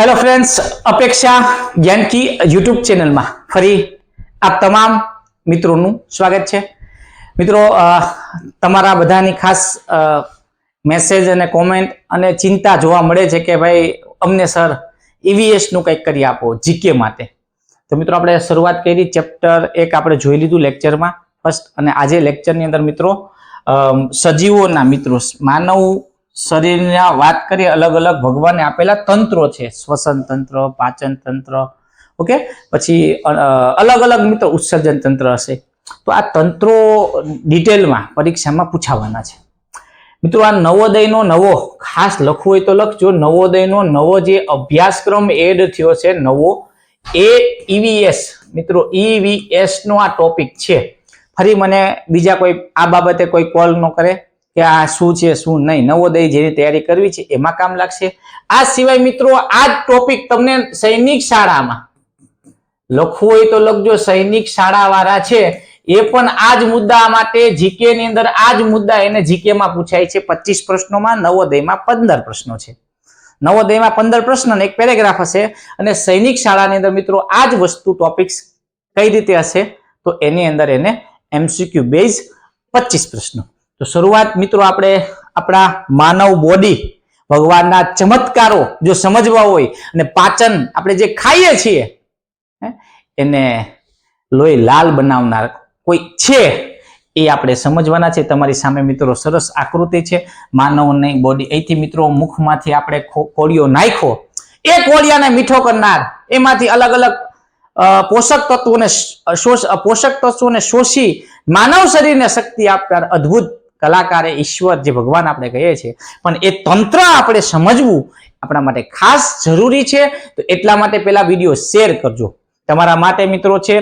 Hello friends, अपेक्षा ज्ञान की यूट्यूब चैनल में फरी आप तमाम मित्रों स्वागत है। मित्रों, तमारा बधानी खास मेसेज अने कॉमेंट अने चिंता जोवा मळे छे के भाई अमने सर ईवीएस नु कंईक करी आपो जीके माटे। तो मित्रों आपणे शुरुआत करी चेप्टर 1 आपणे जोई लीधुं लेक्चर में फर्स्ट, अने आजे लेक्चर नी अंदर मित्रों सजीवोना मित्रों मानव शरीर बात करिए अलग अलग भगवाने आपेला तंत्रो छे, श्वसन तंत्र, पाचन तंत्र, ओके, पछी अलग अलग मित्र उत्सर्जन तंत्र हशे। तो आ तंत्रो डिटेल में परीक्षा में पूछावाना छे। मित्रों आ नवोदयनो नवो खास लखवुं होय तो लखजो, नवोदयनो नवो जे अभ्यासक्रम एड थयो छे नवो ईवीएस। मित्रों ईवीएस नो आ टॉपिक छे। फरी मने बीजा कोई आ बाबते कोई कॉल न करे કે આ શું છે શું નહીં, નવોદય જેની તૈયારી કરવી છે એમાં કામ લાગશે। આ સિવાય મિત્રો આ ટોપિક તમને સૈનિક શાળામાં લખવું હોય તો લખજો, સૈનિક શાળા વાળા છે એ પણ આ જ મુદ્દા માટે જીકે ની અંદર આ જ મુદ્દા એને જીકે માં પૂછાય છે। 25 પ્રશ્નોમાં નવોદયમાં 15 પ્રશ્નો છે। નવોદયમાં 15 પ્રશ્ન ને એક પેરેગ્રાફ હશે અને સૈનિક શાળાની અંદર મિત્રો આ જ વસ્તુ ટોપિક્સ કઈ રીતે હશે તો એની અંદર એને એમસીક્યુ બેઝ 25 પ્રશ્નો। तो शुरुआत मित्रों आपणे अपना मानव बॉडी भगवान चमत्कारों जो समझवा होय अने पाचन आपणे जे खाईए छीए एने लोही लाल बनावनार कोई छे ए आपणे समझवाना छे। तमारी सामे मित्रों सरस आकृति छे मानवनी बॉडी। एथी मित्रों मुखमांथी आपणे कोळियो नाख्यो, ए कोळियाने मीठो करनार, एमांथी अलग अलग पोषक तत्वों ने शोषी मानव शरीर ने शक्ति आपनार अद्भुत कलाकार ईश्वर जे भगवान आपणे कहीए छे, पण ए तंत्र आपणे समझवुं आपणा माटे खास जरूरी छे। तो एटला माटे पेला विडियो शेर करजो। तमारा माटे मित्रों छे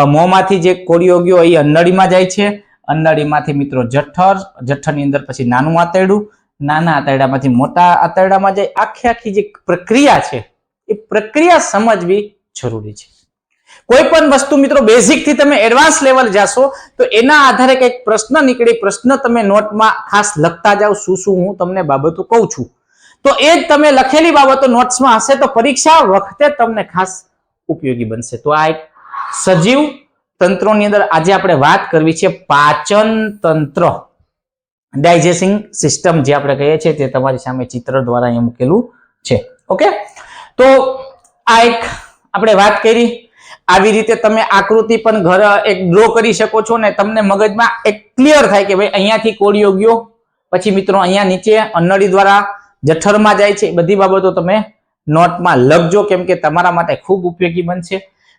मोंमांथी जे कोळियो गयो ए अंडळीमां जाय छे, अंडळीमांथी मित्रों जठर, जठરની અંદર પછી નાનું આંતરડું, નાના આંતરડામાંથી મોટા આંતરડામાં જાય। આખી જે પ્રક્રિયા છે એ પ્રક્રિયા સમજવી જરૂરી છે। कोई पण वस्तु मित्रों बेसिक थी तमे एडवांस लेवल जाशो तो एना आधारे कई प्रश्न निकळे, प्रश्न तमे नोट में खास लखता जाओ शुं शुं हूँ तमने बाबतो कहूं छुं तो ए तमे लखेली बाबतो नोट्स में हशे तो परीक्षा वखते तमने खास उपयोगी बनशे। तो आ एक सजीव तंत्रोनी अंदर आज आपणे वात करवी छे पाचन तंत्र, डाइजेस्टिंग सिस्टम जे आपणे कहीए छीए ते तमारी सामे चित्र द्वारा अहीं मूकेलुं छे। ओके, तो आ एक आपणे वात करी। આવી રીતે તમે આકૃતિ પણ ઘર એક ડ્રો કરી શકો છો ને તમને મગજમાં એક ક્લિયર થાય કે ભાઈ અહીંયાથી કોળિયો ગયો, પછી મિત્રો અહીંયા નીચે અન્નળી દ્વારા જઠરમાં જાય છે। બધી બાબતો તમે નોટમાં લખજો કેમ કે તમારા માટે ખૂબ ઉપયોગી બનશે।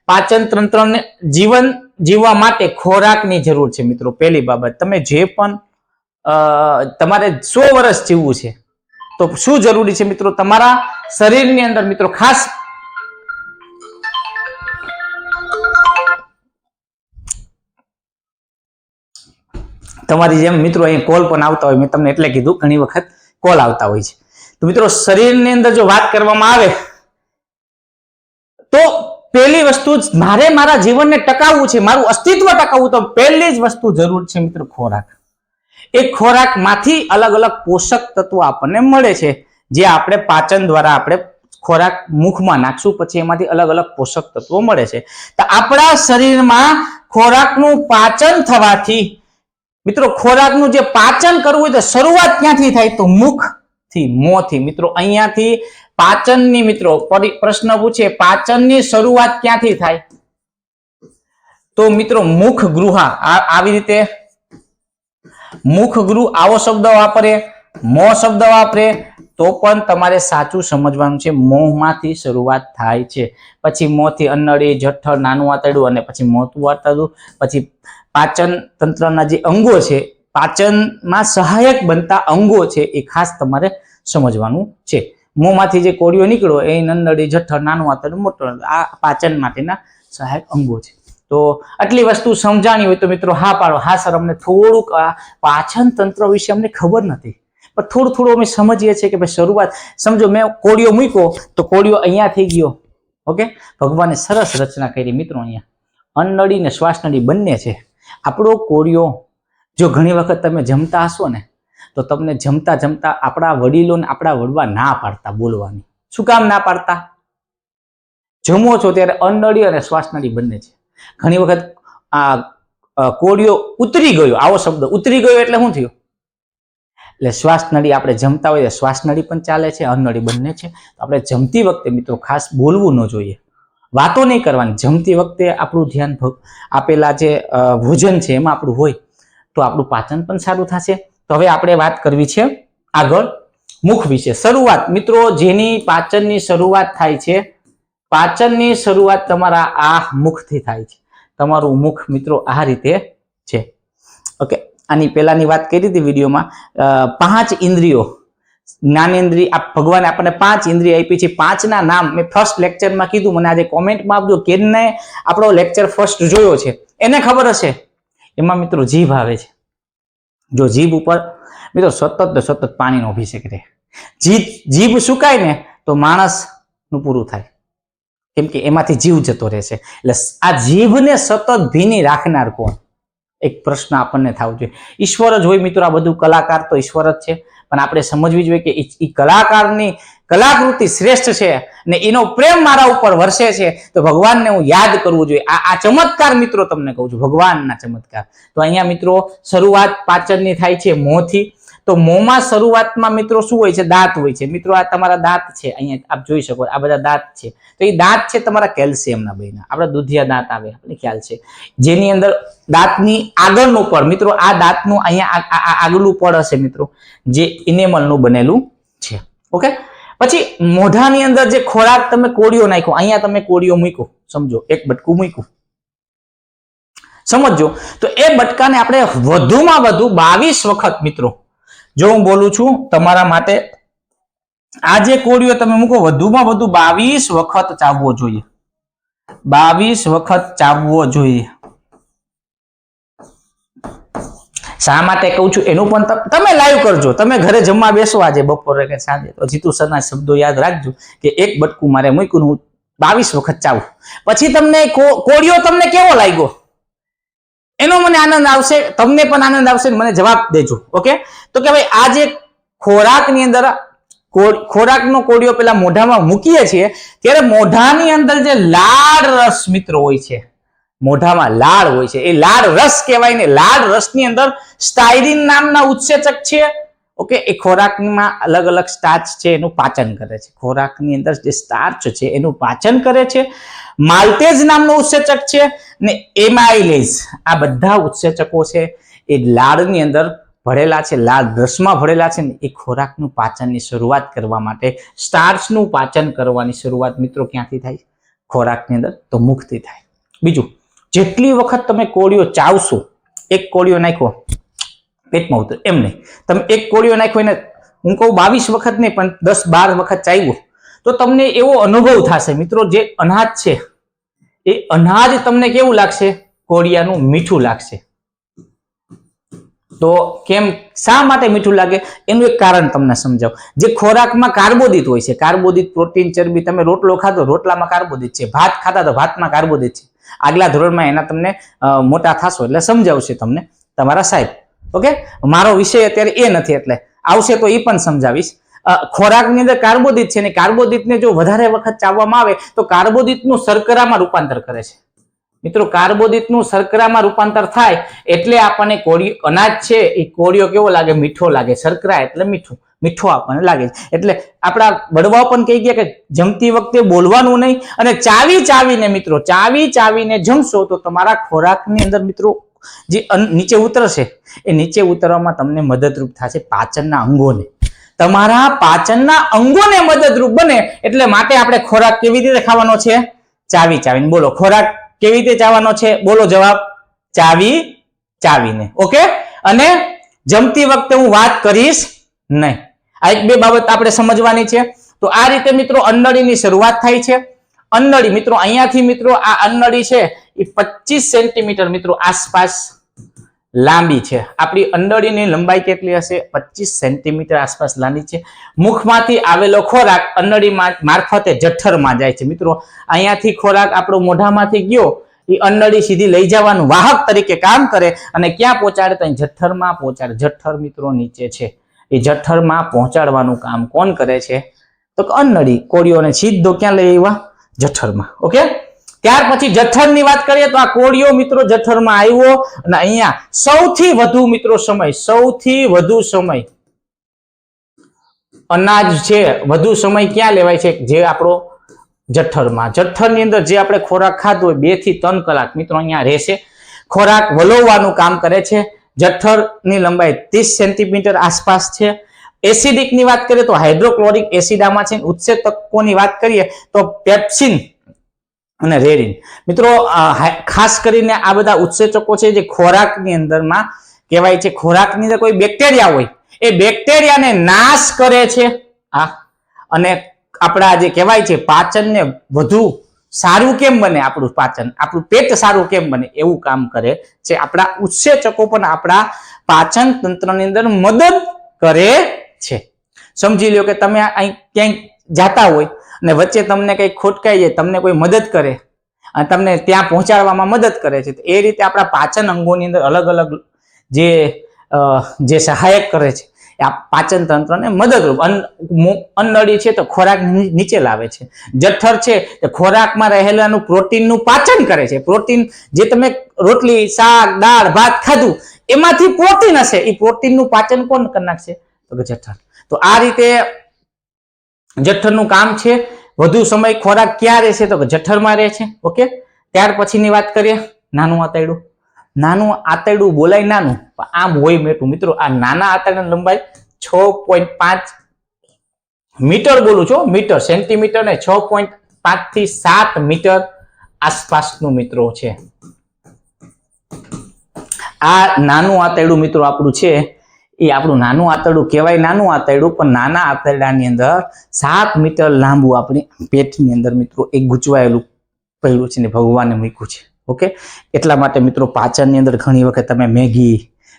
પાચન તંત્રને જીવન જીવવા માટે ખોરાકની જરૂર છે મિત્રો। પહેલી બાબત, તમે જે પણ તમારે 100 વર્ષ જીવવું છે તો શું જરૂરી છે મિત્રો, તમારા શરીરની અંદર મિત્રો ખાસ તમારી જેમ મિત્રો અહીં કોલ પણ આવતા હોય, મેં તમને એટલે કીધું ઘણી વખત કોલ આવતા હોય છે। તો મિત્રો શરીરની અંદર જો વાત કરવામાં આવે તો પહેલી વસ્તુ મારે મારા જીવનને ટકાવવું છે, મારું અસ્તિત્વ ટકાવવું તો પહેલી જ વસ્તુ જરૂર છે મિત્રો ખોરાક। એ ખોરાકમાંથી અલગ અલગ પોષક તત્વો આપણને મળે છે જે આપણે પાચન દ્વારા આપણે ખોરાક મુખમાં નાખશું પછી એમાંથી અલગ અલગ પોષક તત્વો મળે છે। તો આપણા શરીરમાં ખોરાકનું પાચન થવાથી मित्रों खोराकનું જે પાચન કરવું હોય તો શરૂઆત ક્યાંથી થાય તો મુખથી, મોંથી। મિત્રો અહીંયાથી પાચનની મિત્રો પ્રશ્ન પૂછે પાચનની શરૂઆત ક્યાંથી થાય તો મિત્રો મુખ ગૃહ, આવી રીતે મુખ ગૃહ આવો શબ્દ વાપરે, મોં શબ્દ વાપરે તો પણ તમારે સાચું સમજવાનું છે। મોંમાંથી શરૂઆત થાય છે, પછી મોંથી અન્નળી, જઠર, નાનું આંતરડું અને પછી મોટું આંતરડું, પછી पाचन तंत्रना जे अंगो छे, पाचन में सहायक बनता अंगो छे ए खास तमारे समझवानुं छे। मोंमांथी जे कोळियो निकळ्यो ए नंदड़ी, जठर, नानुं आंतरडुं, मोटुं आंतरडुं आ पाचन माटेना सहायक अंगो छे। तो आटली वस्तु समजाणी होय तो मित्रों हा पाडो। हा सर अमने थोड़ुंक पाचन तंत्र विषे अमने खबर नथी पण थोड़ुं थोड़ुं अमे समजीए छीए के भाई शरूआत समजो मैं कोळियो मूक्यो तो कोळियो अहींया थई गयो। ओके, भगवाने सरस रचना करी मित्रों। अहींया अन्नड़ी ने श्वासनड़ी बंने छे। આપણો કોળિયો જો ઘણી વખત તમે જમતા હશો ને તો તમને જમતા જમતા આપણા વડીલોને આપણા વડવા ના પાડતા બોલવાની। શું કામ ના પાડતા? જમો છો ત્યારે અન્નળી અને શ્વાસનળી બંને છે. ઘણી વખત આ કોળિયો ઉતરી ગયો, આવો શબ્દ ઉતરી ગયો એટલે શું થયું? એટલે શ્વાસનળી આપણે જમતા હોઈએ શ્વાસનળી પણ ચાલે છે, અન્નળી બંને છે. આપણે જમતી વખતે મિત્રો ખાસ બોલવું ન જોઈએ, વાતો નહીં કરવાની. જમતી વખતે આપણું ધ્યાન આપેલા જે ભોજન છે એમાં આપણું હોય તો આપણું પાચન પણ સારું થશે. તો હવે આપણે વાત કરવી છે આગળ મુખ વિશે. શરૂઆત મિત્રો, જેની પાચનની શરૂઆત થાય છે, પાચનની શરૂઆત તમારા આ મુખથી થાય છે. તમારું મુખ મિત્રો આ રીતે છે. ઓકે, આની પહેલાની વાત કરી હતી વિડીયોમાં. 5 ઇન્દ્રિયો, જ્ઞાનેન્દ્રિય, ભગવાને આપણને 5 ઇન્દ્રિય આપી છે. 5ના નામ મેં ફર્સ્ટ લેક્ચરમાં કીધું. મને આજે કોમેન્ટમાં આપજો કેને આપણો લેક્ચર ફર્સ્ટ જોયો છે, એને ખબર હશે. એમાં મિત્રો જીભ આવે છે. જો જીભ ઉપર મિત્રો સતત પાણીનો અભિષેક રહે. જીભ સુકાય ને તો માણસનું પૂરું થાય, કેમ કે એમાંથી જીવ જતો રહેશે. એટલે આ જીભને સતત ભીની રાખનાર કોણ? એક પ્રશ્ન આપણને થવો જોઈએ. ઈશ્વર જ હોય મિત્રો. આ બધું કલાકાર તો ઈશ્વર જ છે, પણ આપણે સમજવી જોઈએ કે એ કલાકારની કલાકૃતિ શ્રેષ્ઠ છે ને એનો પ્રેમ મારા ઉપર વરસે છે, તો ભગવાનને હું યાદ કરવું જોઈએ. આ ચમત્કાર મિત્રો તમને કહું છું, ભગવાનના ચમત્કાર. તો અહીંયા મિત્રો શરૂઆત પાચનની થાય છે મોંથી. તો મોંમાં શરૂઆતમાં મિત્રો શું હોય છે? દાંત હોય છે. મિત્રો આ તમારા દાંત છે, અહીંયા આપ જોઈ શકો આ બધા દાંત છે. તો એ દાંત છે તમારા કેલ્શિયમના બન્યા. આપણા દૂધિયા દાંત આવે, આપણને ખ્યાલ છે. જેની અંદર દાંતની આગળનું પડ મિત્રો, આ દાંતનું અહીંયા આગલું પડ હશે મિત્રો, જે ઇનેમલનું બનેલું છે. ઓકે, પછી મોઢાની અંદર જે ખોરાક તમે કોળિયો નાખ્યો, અહીંયા તમે કોળિયો મૂક્યો, સમજો એક બટકું મૂક્યું, સમજો. તો એ બટકાને આપણે વધુમાં વધુ 22 વખત મિત્રો, જો હું બોલું છું તમારા માટે, આ જે કોળિયો તમે મૂકો વધુમાં વધુ 22 વખત ચાવવો જોઈએ. 22 વખત ચાવવો જોઈએ. શા માટે કહું છું એનું પણ તમે લાઈવ કરજો. તમે ઘરે જમવા બેસો આજે બપોરે કે સાંજે, તો જીતુ સરના શબ્દો યાદ રાખજો કે એક બટકું મારે મૂક્યું, હું 22 વખત ચાવું. પછી તમને કોળિયો તમને કેવો લાગ્યો એનો મને આનંદ આવશે, તમને પણ આનંદ આવશે. મને જવાબ દેજો. ઓકે, તો કે ભાઈ આ જે ખોરાકની અંદર ખોરાકનો કોળિયો પેલા મોઢામાં મૂકીએ છીએ ત્યારે મોઢાની અંદર જે લાળ રસ મિત્રો હોય છે, મોઢામાં લાળ હોય છે, એ લાળ રસ કહેવાય ને. લાળ રસની અંદર સ્ટાયરીન નામના ઉત્સેચક છે. ઓકે, એ ખોરાકમાં અલગ અલગ સ્ટાર્ચ છે એનું પાચન કરે છે. ખોરાકની અંદર જે સ્ટાર્ચ છે એનું પાચન કરે છે. માલ્ટેઝ નામનું ઉત્સેચક છે ને એમાઇલેઝ. આ બધા ઉત્સેચકો છે એ લાળની અંદર ભરેલા છે, લાળ રસમાં ભરેલા છે ને એ ખોરાકનું પાચનની શરૂઆત કરવા માટે, સ્ટાર્ચનું પાચન કરવાની શરૂઆત મિત્રો ક્યાંથી થાય? ખોરાકની અંદર, તો મુખથી થાય. બીજું, જેટલી વખત તમે કોળિયો ચાવશો, એક કોળિયો નાખ્યો પેટમાં ઉતરે એમ નહીં, તમે એક કોળિયો નાખ્યો એને હું કહું 22 વખત નહીં પણ 10-12 વખત ચાવ્યો તો તમને એવો અનુભવ થશે મિત્રો, જે અનાજ છે એ અનાજ તમને કેવું લાગશે? કોળિયાનું મીઠું લાગશે. તો કેમ, શા માટે મીઠું લાગે એનું એક કારણ તમને સમજાવું. જે ખોરાકમાં કાર્બોદિત હોય છે, કાર્બોદિત, પ્રોટીન, ચરબી, તમે રોટલો ખાધો રોટલામાં કાર્બોદિત છે, ભાત ખાતા તો ભાતમાં કાર્બોદિત છે. આગલા ધોરણમાં એના તમને મોટા થશો એટલે સમજાવશે તમને તમારા સાહેબ. ઓકે, મારો વિષય અત્યારે એ નથી, એટલે આવશે તો એ પણ સમજાવીશ. ખોરાકની અંદર કાર્બોદિત છે ને કાર્બોદિતને જો વધારે વખત ચાવવામાં આવે તો કાર્બોદિતનું શર્કરામાં રૂપાંતર કરે છે મિત્રો. કાર્બોદિતનું શર્કરામાં રૂપાંતર થાય એટલે આપણને કોળિયો અનાજ છે એ કોળિયો કેવો લાગે? મીઠો લાગે. શર્કરા એટલે મીઠું, મીઠો આપણને લાગે. એટલે આપણા વડવાઓ પણ કહી ગયા કે જમતી વખતે બોલવાનું નહીં અને ચાવીને મિત્રો, ચાવીને જમશો તો તમારા ખોરાકની અંદર મિત્રો જે નીચે ઉતરશે એ નીચે ઉતરવામાં તમને મદદરૂપ થશે પાચનના અંગોને. તમારા પાચનના અંગોને મદદરૂપ બને એટલે માટે આપણે ખોરાક કેવી રીતે ખાવાનો છે? ચાવીને. બોલો, ખોરાક કેવી રીતે ચાવવાનો છે? બોલો જવાબ, ચાવીને. ઓકે, અને જમતી વખતે હું વાત કરીશ નહીં. આ એક બે બાબત આપણે સમજવાની છે. તો આ રીતે મિત્રો અન્નળીની શરૂઆત થાય છે. અન્નળી મિત્રો અહીંયાથી મિત્રો આ અન્નળી છે એ 25 સેન્ટીમીટર મિત્રો આસપાસ લાંબી છે. આપણી અંડળીની લંબાઈ કેટલી હશે? 25 સેન્ટીમીટર આસપાસ લાંબી છે. મુખમાંથી આવેલો ખોરાક અંડળી મારફતે જઠરમાં જાય છે મિત્રો. અહીંયાથી ખોરાક આપણો મોઢામાંથી ગયો એ અંડળી સીધી લઈ જવાનું વાહક તરીકે કામ કરે અને ક્યાં પહોંચાડે? તો જઠરમાં પહોંચાડે. જઠર મિત્રો નીચે છે, એ જઠરમાં પહોંચાડવાનું કામ કોણ કરે છે? તો અંડળી. કોળિયોને સીધો ક્યાં લઈ આવ્યા? જઠરમાં. ઓકે, ત્યાર પછી જઠરની વાત કરીએ તો આ કોળિયો મિત્રો જઠરમાં આવ્યો અને અહીંયા સૌથી વધુ સમય અનાજ છે, વધુ સમય ક્યાં લેવાય છે? જે આપણો જઠરમાં. જઠરની અંદર જે આપણે ખોરાક ખાધો હોય 2 થી 3 કલાક મિત્રો અહીંયા રહેશે. ખોરાક વલોવવાનું કામ કરે છે. જઠરની લંબાઈ 30 સેન્ટીમીટર આસપાસ છે. એસિડિક ની વાત કરીએ તો હાઇડ્રોક્લોરિક એસિડ આમાં છે. ઉત્સેચકોની વાત કરીએ તો પેપ્સિન અને રેરિન. મિત્રો ખાસ કરીને આ બધા ઉત્સેચકો છે જે ખોરાકની અંદરમાં કહેવાય છે, ખોરાકની અંદર કોઈ બેક્ટેરિયા હોય એ બેક્ટેરિયાને નાશ કરે છે. અને આપણા જે કહેવાય છે પાચનને વધુ સારું કેમ બને, આપણું પેટ સારું કેમ બને એવું કામ કરે છે. આપણા ઉત્સેચકો પણ આપણા પાચન તંત્રની અંદર મદદ કરે છે. સમજી લો કે તમે અહીં ક્યાંય જાતા હોય અને વચ્ચે તમને કંઈ ખોટકાઈ જાય, તમને કોઈ મદદ કરે અને તમને ત્યાં પહોંચાડવામાં મદદ કરે છે. એ રીતે આપણા પાચન અંગોની અંદર અલગ અલગ જે સહાયક કરે છે આ પાચન તંત્રને મદદરૂપ. અન્નળી છે તો ખોરાક નીચે લાવે છે. જઠર છે તો ખોરાકમાં રહેલાનું પ્રોટીનનું પાચન કરે છે. પ્રોટીન જે તમે રોટલી, શાક, દાળ, ભાત ખાધું એમાંથી પ્રોટીન હશે, એ પ્રોટીનનું પાચન કોણ કરી નાખશે? તો કે જઠર. તો આ રીતે જઠરનું કામ છે. વધુ સમય ખોરાક ક્યાં રહેશે? તો કે જઠરમાં રહે છે. ઓકે, ત્યાર પછીની વાત કરીએ નાનું આંતરડું. નાનું આંતરડું બોલાય નાનું, પણ આમ હોય મોટું. મિત્રો આ નાના આંતરડાની લંબાઈ 6.5 મીટર બોલું છું, મીટર, સેન્ટીમીટર ને 6.5 થી 7 મીટર આસપાસનું મિત્રો છે. આ નાનું આંતરડું મિત્રો આપણું છે એ આપણું નાનું આંતરડું કહેવાય. નાનું આંતરડું પણ નાના આંતરડાની અંદર 7 મીટર લાંબુ આપણી પેટની અંદર મિત્રો એક ગૂંચવાયેલું પડ્યું છે ને ભગવાને મૂક્યું છે. ઓકે, એટલા માટે મિત્રો પાચનની અંદર ઘણી વખત તમે મેગી,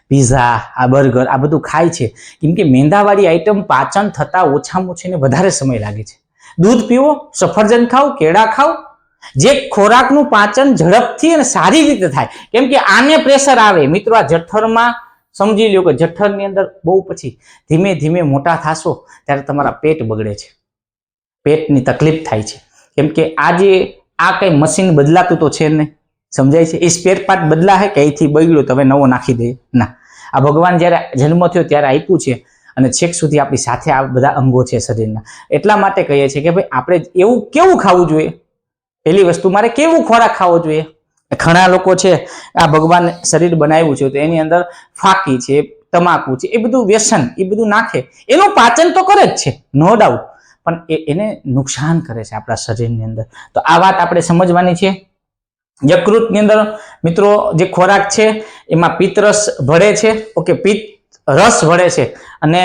પીઝા, આ બર્ગર આ બધું ખાય છે કેમ કે મેંદાવાળી આઈટમ પાચન થતા ઓછામાં ઓછી ને વધારે સમય લાગે છે. દૂધ પીવો, સફરજન ખાઓ, કેળા ખાઓ, જે ખોરાકનું પાચન ઝડપથી અને સારી રીતે થાય. કેમ કે આને પ્રેશર આવે મિત્રો. આ જઠરમાં સમજી લો કે જઠરની અંદર બહુ પછી ધીમે ધીમે મોટા થશો ત્યારે તમારા પેટ બગડે છે, પેટની તકલીફ થાય છે. કેમ કે આ કઈ મશીન બદલાતું તો છે નહીં, સમજાય છે? એ સ્પેર પાર્ટ બદલા હે કે અહીંથી બગડ્યો તો હવે નવો નાખી દે ના. આ ભગવાન જ્યારે જન્મ થયો ત્યારે આપ્યું છે અને છેક સુધી આપણી સાથે આ બધા અંગો છે શરીરના. એટલા માટે કહીએ છીએ કે ભાઈ આપણે એવું કેવું ખાવું જોઈએ. પહેલી વસ્તુ, મારે કેવું ખોરાક ખાવો જોઈએ. ઘણા લોકો છે આ ભગવાન શરીર બનાવ્યું છે તો એની અંદર ફાકી છે, તમાકુ છે, એ બધું વ્યસન એ બધું નાખે. એનું પાચન તો કરે જ છે, નો ડાઉટ, પણ એને નુકસાન કરે છે આપણા શરીરની અંદર. તો આ વાત આપણે સમજવાની છે. યકૃતની અંદર મિત્રો જે ખોરાક છે એમાં પિત્ત રસ ભળે છે. ઓકે, પિત્ત રસ ભળે છે અને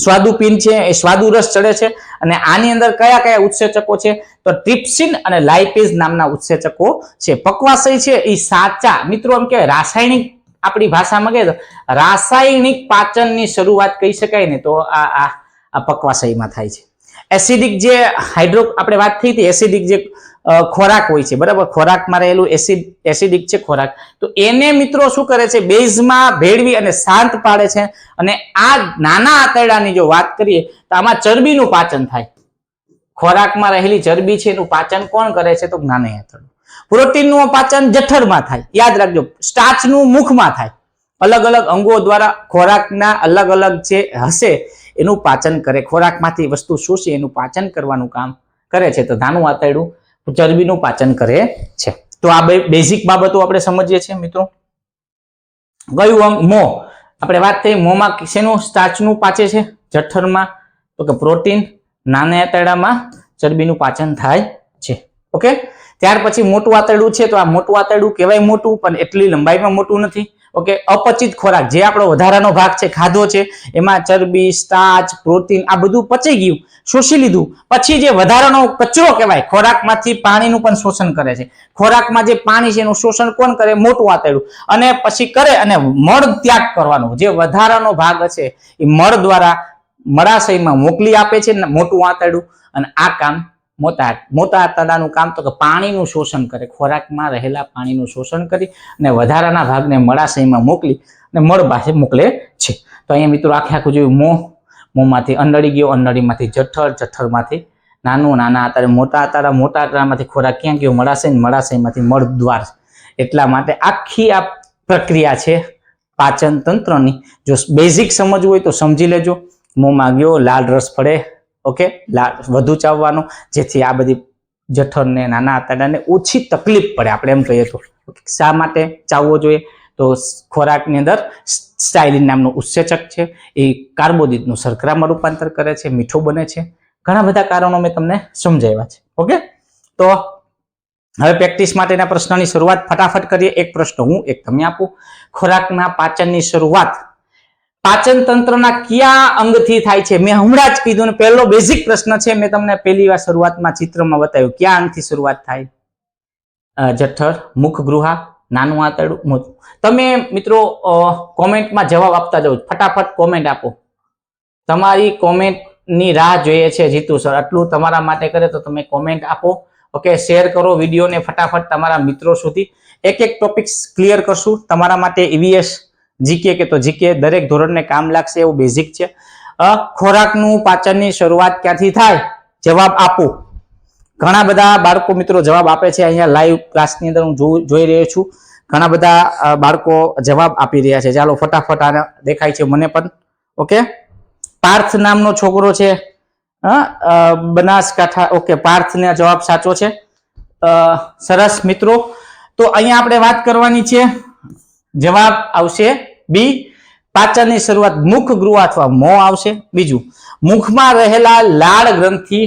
સ્વાદુપિંડ છે એ સ્વાદુ રસ ચડે છે. અને આની અંદર કયા કયા ઉત્સેચકો છે? તો ટ્રિપ્સિન અને લાઇપેઝ નામના ઉત્સેચકો છે. પક્વાશય છે એ સાચા મિત્રો એમ કે રાસાયણિક, આપણી ભાષામાં કહે તો રાસાયણિક પાચનની શરૂઆત કહી શકાય ને તો આ પક્વાશયમાં થાય છે. એસિડિક જે આપણે વાત થઈ હતી, એસિડિક જે ખોરાક હોય છે, બરાબર, ખોરાકમાં રહેલું એસિડિક છે ખોરાક, તો એને મિત્રો શું કરે છે? બેઝમાં ભેળવી અને શાંત પાડે છે. અને આ નાના આંતરડાની જો વાત કરીએ તો આમાં ચરબીનું પાચન થાય. ખોરાકમાં રહેલી ચરબી છે એનું પાચન કોણ કરે છે? તો નાના આંતરડું. પ્રોટીનનું પાચન જઠરમાં થાય. યાદ રાખજો, સ્ટાર્ચનું મુખમાં થાય. અલગ અલગ અંગો દ્વારા ખોરાકના અલગ અલગ જે હશે એનું પાચન કરે. ખોરાકમાંથી વસ્તુ શોષી એનું પાચન કરવાનું કામ કરે છે. તો નાનું આંતરડું ચરબીનું પાચન કરે છે. તો આ બે બેઝિક બાબતો આપણે સમજીએ છીએ મિત્રો. કયું અંગ? મોં. આપણે વાત થઈ મોંમાં શેનું સ્ટાર્ચનું પાચે છે? જઠરમાં તો કે પ્રોટીન, નાના આંતરડામાં ચરબીનું પાચન થાય છે. ઓકે, ત્યાર પછી મોટું આંતરડું છે. તો આ મોટું આંતરડું કહેવાય મોટું, પણ એટલી લંબાઈમાં મોટું નથી. ઓકે, અપચિત ખોરાક જે આપણો વધારાનો ભાગ છે, ખાધો છે, એમાં ચરબી, સ્ટાર્ચ, પ્રોટીન આ બધું પચી ગયું, શોષી લીધું. પછી જે વધારાનો કચરો કહેવાય, ખોરાકમાંથી પાણીનું પણ શોષણ કરે છે. ખોરાકમાં જે પાણી છે એનું શોષણ કોણ કરે? મોટું આંતરડું. અને પછી કરે અને મળ ત્યાગ કરવાનો, જે વધારાનો ભાગ હશે એ મળ દ્વારા મળાશયમાં મોકલી આપે છે મોટું આંતરડું. અને આ કામ મોટા આંતરડાનું કામ તો કે પાણીનું શોષણ કરે. ખોરાકમાં રહેલા પાણીનું શોષણ કરી અને વધારાના ભાગને મળાશયમાં મોકલી અને મળ પાસે મોકલે છે. તો અહીંયા મિત્રો આખું જોયું. મોંમાંથી અંડળી ગયો, અંડળીમાંથી જઠર, જઠરમાંથી નાનું નાના આંતરડે મોટા આંતરડા, મોટા આંતરડામાંથી ખોરાક ક્યાં ગયો? મળાશય, મળાશયમાંથી મળદ્વાર. એટલા માટે આખી આ પ્રક્રિયા છે પાચન તંત્રની. જો બેઝિક સમજવું હોય તો સમજી લેજો. મોંમાં ગયો, લાળ રસ પડે, ઓકે, વધુ ચાવવાનો, જેથી આ બધી જઠરને, નાના આંતરડાને ઓછી તકલીફ પડે. આપણે એમ કહીએ તો શા માટે ચાવવો જોઈએ? તો ખોરાકની અંદર સ્ટાઇલિન નામનું ઉત્સેચક છે, એ કાર્બોદિતનું શર્કરામાં રૂપાંતર કરે છે, મીઠું બને છે. ઘણા બધા કારણો મેં તમને સમજાવ્યા છે. ઓકે, તો હવે પ્રેક્ટિસ માટેના પ્રશ્નની શરૂઆત ફટાફટ કરીએ. એક પ્રશ્ન હું, એક તમે આપો. ખોરાકના પાચનની શરૂઆત પાચન તંત્રના કયા અંગથી થાય છે? મેં હમણાં જ કીધું ને, પહેલો બેઝિક પ્રશ્ન છે, મેં તમને પહેલી વાર શરૂઆતમાં ચિત્રમાં બતાવ્યું. કયા અંગથી શરૂઆત થાય? જઠર, મુખ ગૃહા, નાનું આંતરડું. તમે મિત્રો કોમેન્ટમાં જવાબ આપતા જાઓ, ફટાફટ કોમેન્ટ આપો. તમારી કોમેન્ટની રાહ જોઈએ છે જીતુ સર. આટલું તમારા માટે કરે તો તમે કોમેન્ટ આપો. ઓકે, શેર કરો વિડીયોને ફટાફટ તમારા મિત્રો સુધી. એક એક ટોપિક્સ ક્લિયર કરશું તમારા માટે. ઈવીએસ, જીકે કે તો જીકે દરેક ધોરણને કામ લાગશે એવું બેઝિક છે. ખોરાકનું પાચનની શરૂઆત ક્યાંથી થાય? જવાબ આપો. ઘણા બધા બાળકો મિત્રો જવાબ આપે છે. અહીંયા લાઈવ ક્લાસની અંદર હું જોઈ રહ્યો છું, ઘણા બધા બાળકો જવાબ આપી રહ્યા છે. ચાલો ફટાફટ, આને દેખાય છે મને પણ. ઓકે, પાર્થ નામનો છોકરો છે, બનાસકાંઠા. ઓકે, પાર્થનો જવાબ સાચો છે. સરસ મિત્રો. તો અહીંયા આપણે વાત કરવાની છે, જવાબ આવશે બી. પાચનની શરૂઆત મુખ ગૃહ અથવા મોં આવશે. બીજું, મુખમાં રહેલા લાળ ગ્રંથિ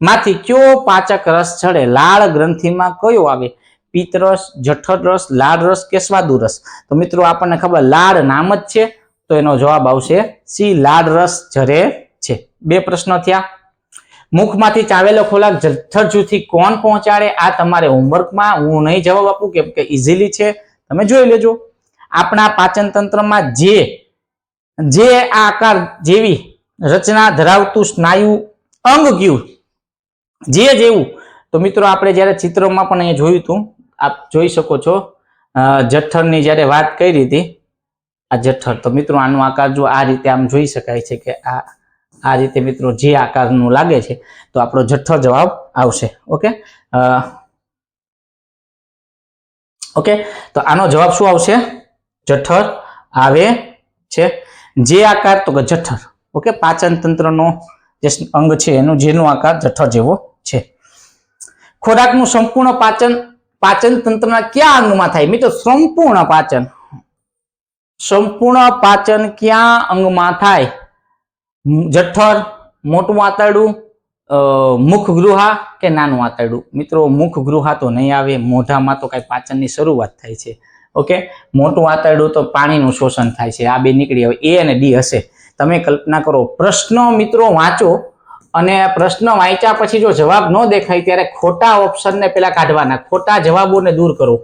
માંથી કયો પાચક રસ ચડે? લાળ ગ્રંથિમાં કયો આવે? પિત્તરસ, જઠર રસ, લાળ રસ કે સ્વાદુ રસ? તો મિત્રો આપણને ખબર, લાળ નામ જ છે, તો એનો જવાબ આવશે સી, લાળ રસ ઝરે છે. બે પ્રશ્નો થયા. મુખમાંથી ચાવેલો ખોરાક જઠર જૂથી કોણ પહોંચાડે? આ તમારે હોમવર્કમાં, હું નહીં જવાબ આપું કેમ કે ઇઝીલી છે, તમે જોઈ લેજો. આપણા પાચન તંત્રમાં જે આકાર જેવી રચના ધરાવતું સ્નાયુ અંગ કયું? જે જેવું. તો મિત્રો આપણે જ્યારે ચિત્રમાં પણ અહીંયા જોયું હતું, આપ જોઈ શકો છો, જઠરની જ્યારે વાત કરી હતી, આ જઠર. તો મિત્રો આનો આકાર જો આ રીતે આમ જોઈ શકાય છે કે આ રીતે મિત્રો જે આકારનું લાગે છે, તો આપણો જઠર જવાબ આવશે. ઓકે, ઓકે, તો આનો જવાબ શું આવશે? જઠર આવે છે. જે આકાર, તો કે જઠર. ઓકે, પાચન તંત્રનો જે અંગ છે એનો જેનો આકાર જઠર જેવો છે. ખોરાકનું સંપૂર્ણ પાચન તંત્રના કયા અંગમાં થાય? મિત્રો સંપૂર્ણ પાચન કયા અંગમાં થાય? જઠર, મોટું આંતરડું, મુખ ગૃહા કે નાનું આંતરડું? મિત્રો મુખ ગૃહા તો નહીં આવે, મોઢામાં તો કઈ પાચનની શરૂઆત થાય છે. ઓકે, મોટું આંતરડું તો પાણીનું શોષણ થાય છે. આ બે નીકળી આવે, એ અને ડી હશે. તમે કલ્પના કરો, પ્રશ્ન મિત્રો વાંચો અને પ્રશ્ન વાંચ્યા પછી જો જવાબ ન દેખાય ત્યારે ખોટા ઓપ્શનને પેલા કાઢવાના, ખોટા જવાબોને દૂર કરો.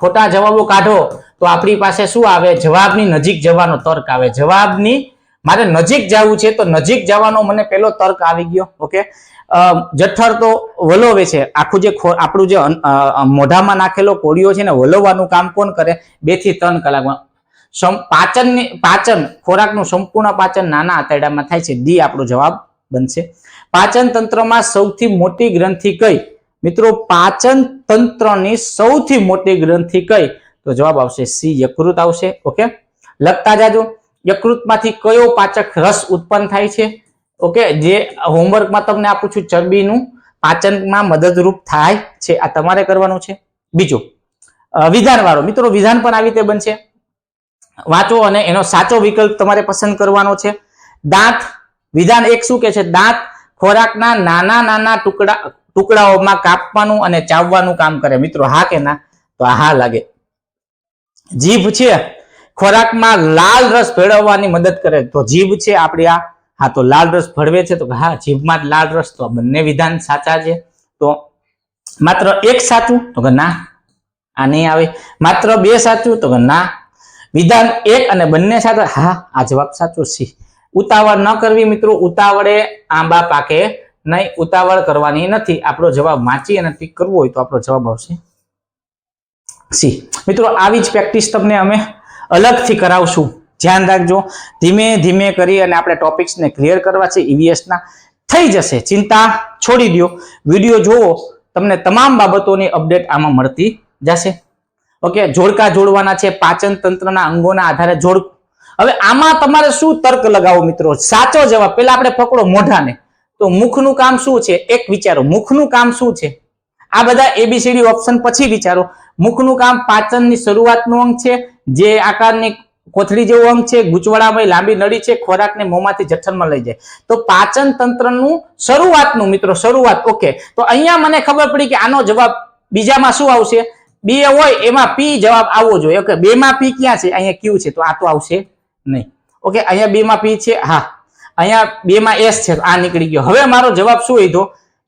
ખોટા જવાબો કાઢો તો આપણી પાસે શું આવે? જવાબની નજીક જવાનો તર્ક આવે. જવાબની મારે નજીક જવું છે તો નજીક જવાનો મને પેલો તર્ક આવી ગયો. ઓકે, જઠર તો વલોવે છે. આખું જે આપણું જે મોઢામાં નાખેલો કોળિયો છે ને, વલોવાનું કામ કોણ કરે? 2 થી 3 કલાકમાં. પાચન, ખોરાકનું સંપૂર્ણ પાચન નાના આંતરડામાં થાય છે. ડી આપણો જવાબ બનશે. પાચન તંત્રમાં સૌથી મોટી ગ્રંથિ કઈ? મિત્રો પાચન તંત્રની સૌથી મોટી ગ્રંથિ કઈ? તો જવાબ આવશે સી, યકૃત આવશે. ઓકે, લખતા જાજો. યકૃતમાંથી કયો પાચક રસ ઉત્પન્ન થાય છે? ઓકે, જે હોમવર્કમાં તમને આપું છું, ચરબીનું પાચનમાં મદદરૂપ થાય છે. આ તમારે કરવાનું છે. બીજું, વિધાન વાળો. મિત્રો વિધાન પણ આવી રીતે બનશે, વાંચો અને એનો સાચો વિકલ્પ તમારે પસંદ કરવાનો છે. દાંત, વિધાન 1 શું કે છે? દાંત ખોરાકના નાના નાના ટુકડાઓમાં કાપવાનું અને ચાવવાનું કામ કરે. મિત્રો હા કે ના? તો હા લાગે. જીભ છે ખોરાકમાં લાલ રસ ભેળવવાની મદદ કરે. તો જીભ છે આપણી આ, હા, તો લાલ રસ ભળવે છે, તો હા, જીભમાં જ લાલ રસ. તો બંને વિધાન સાચા છે. તો માત્ર 1 સાચું, તો કે ના, આ નહીં આવે. માત્ર 2 સાચું, તો કે ના. વિધાન 1 અને બંને સાચા, હા, આ જવાબ સાચો છે. ઉતાવળ ન કરવી મિત્રો, ઉતાવળે આંબા પાકે નહીં. ઉતાવળ કરવાની નથી. આપણો જવાબ વાંચી અને ટીક કરવો હોય તો આપણો જવાબ આવશે સી. મિત્રો આવી જ પ્રેક્ટિસ તમને અમે અલગથી કરાવશું. ધ્યાન રાખજો. ધીમે ધીમે કરી અને આપણે ટોપિક્સને ક્લિયર કરવા છે ઈવીએસના. થઈ જશે. ચિંતા છોડી દો, વિડીયો જોવો, તમને તમામ બાબતોની અપડેટ આમાં મળતી જશે. ઓકે, જોડકા જોડવાના છે, પાચન તંત્રના અંગોના આધારે જોડ. હવે આમાં તમારે શું તર્ક લગાવો મિત્રો? સાચો જવાબ પેલા આપણે પકડો મોઢાને. તો મુખનું કામ શું છે? એક વિચારો, મુખનું કામ શું છે? આ બધા એબીસીડી ઓપ્શન પછી વિચારો. મુખનું કામ પાચનની શરૂઆતનું અંગ છે, જે આકારની કોથળી જેવું અંગ છે, ગૂંચવણામય લાંબી નળી છે, ખોરાકને મોંમાંથી જઠરમાં લઈ જાય. તો પાચન તંત્રનું શરૂઆતનું મિત્રો, શરૂઆત. ઓકે, તો અહીંયા મને ખબર પડી કે આનો જવાબ બીજામાં શું આવશે? બે હોય એમાં પી જવાબ આવવો જોઈએ. ઓકે, બે માં પી ક્યાં છે? અહીંયા ક્યુ છે, તો આ તો આવશે નહીં. ઓકે, અહીંયા બે માં પી છે, હા. અહીંયા બે માં એસ છે, તો આ નીકળી ગયો. હવે મારો જવાબ શું લીધો?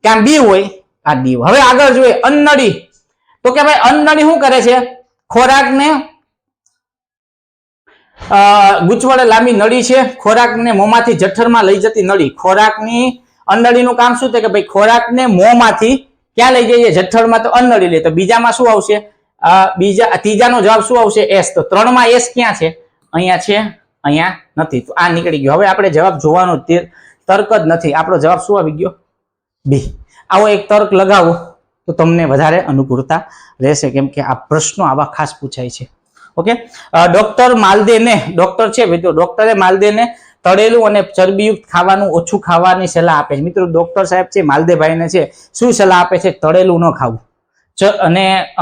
કે આમ બી હોય, આ ડી. હવે આગળ જોઈએ અન્નળી. તો કે ભાઈ અન્નળી શું કરે છે? ખોરાકને ગૂંચવડે લાંબી નળી છે, ખોરાકને મોંમાંથી જઠરમાં લઈ જતી નળી. ખોરાકની અન્નળીનું કામ શું છે? કે ભાઈ ખોરાકને મોંમાંથી ક્યાં લઈ જઈએ? જઠરમાં. તો અન્નળી લે. તો બીજામાં શું આવશે? ત્રીજાનો જવાબ શું આવશે? એસ. તો 3 માં એસ ક્યાં છે? અહીંયા છે, અહીંયા નથી. તો આ નીકળી ગયો. હવે આપણે જવાબ જોવાનો તર્ક જ નથી. આપણો જવાબ શું આવી ગયો? બી. આવો એક તર્ક લગાવો તો તમને વધારે અનુકૂળતા રહેશે, કેમ કે આ પ્રશ્નો આવા ખાસ પૂછાય છે. ઓકે, ડોક્ટર માલદેને, ડોક્ટર છે ડોક્ટરે માલદેને તળેલું અને ચરબીયુક્ત ખાવાનું ઓછું ખાવાની સલાહ આપે છે. મિત્રો ડોક્ટર સાહેબ છે માલદેભાઈને છે શું સલાહ આપે છે? તળેલું ન ખાવું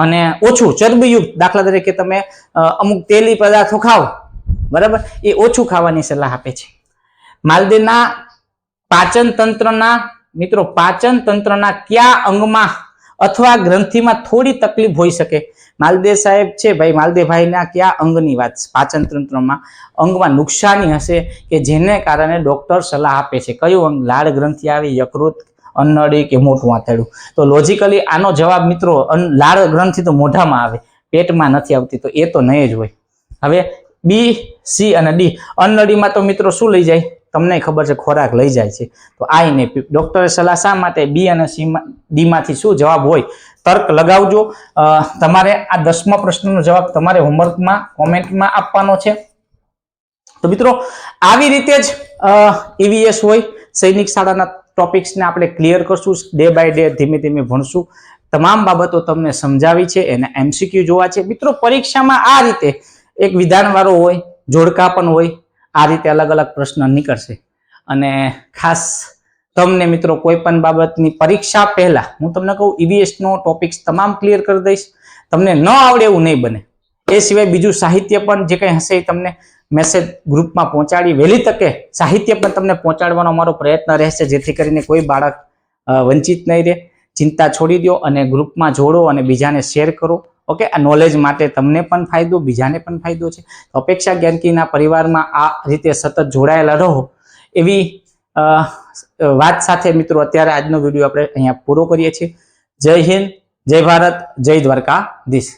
અને ઓછું ચરબીયુક્ત. દાખલા તરીકે તમે અમુક તેલી પદાર્થો ખાઓ, બરાબર, એ ઓછું ખાવાની સલાહ આપે છે. માલદેના પાચન તંત્રના મિત્રો, પાચન તંત્રના કયા અંગમાં અથવા ગ્રંથિમાં થોડી તકલીફ હોઈ શકે? માલદે સાહેબ છે ભાઈ, માલદેભાઈના કયા અંગની વાત? પાચન તંત્રમાં અંગમાં નુકસાની હશે કે જેને કારણે ડોક્ટર સલાહ આપે છે. કયું અંગ? લાળ ગ્રંથિ આવી, યકૃત, અન્નળી કે મોટું આંતરડું? તો લોજિકલી આનો જવાબ મિત્રો લાળ ગ્રંથિ તો મોઢામાં આવે, પેટમાં નથી આવતી, તો એ તો નહીં જ હોય. હવે બી, સી અને ડી. અન્નળીમાં તો મિત્રો શું લઈ જાય? તમને ખબર છે, ખોરાક લઈ જાય છે. તો આ ને ડોક્ટરે સલાહ શા માટે? બી અને સી ડી માંથી શું જવાબ હોય? તર્ક લગાવજો. તમારે આ 10મા પ્રશ્નનો જવાબ તમારે હોમવર્કમાં કોમેન્ટમાં આપવાનો છે. તો મિત્રો આવી રીતે જ ઈવીએસ હોય, સૈનિક શાળાના ટોપિક્સને આપણે ક્લિયર કરશું. ડે બાય ડે ધીમે ધીમે ભણશું. તમામ બાબતો તમને સમજાવી છે, એને એમસીક્યુ જોવા છે. મિત્રો પરીક્ષામાં આ રીતે એક વિધાનવાળો હોય, જોડકા પણ હોય, આ રીતે અલગ અલગ પ્રશ્ન નીકળશે. અને ખાસ તમને મિત્રો કોઈ પણ બાબતની પરીક્ષા પહેલા હું તમને કહું, ઈવીએસ નો ટોપિક્સ તમામ ક્લિયર કરી દઈશ. તમને ન આવડે એવું નહીં બને. એ સિવાય બીજું સાહિત્ય પણ જે કંઈ હશે એ તમને મેસેજ ગ્રુપમાં પહોંચાડી વહેલી તકે સાહિત્ય પણ તમને પહોંચાડવાનો અમારો પ્રયત્ન રહેશે, જેથી કરીને કોઈ બાળક વંચિત નહીં રહે. ચિંતા છોડી દો અને ગ્રુપમાં જોડો અને બીજાને શેર કરો. ઓકે, આ નોલેજ માટે તમને પણ ફાયદો, બીજાને પણ ફાયદો છે. અપેક્ષા જ્ઞાનકીના પરિવારમાં આ રીતે સતત જોડાયેલા રહો એવી વાત સાથે મિત્રો અત્યારે આજનો વિડીયો આપણે અહીંયા પૂરો કરીએ છીએ. જય હિન્દ, જય ભારત, જય દ્વારકાધીશ.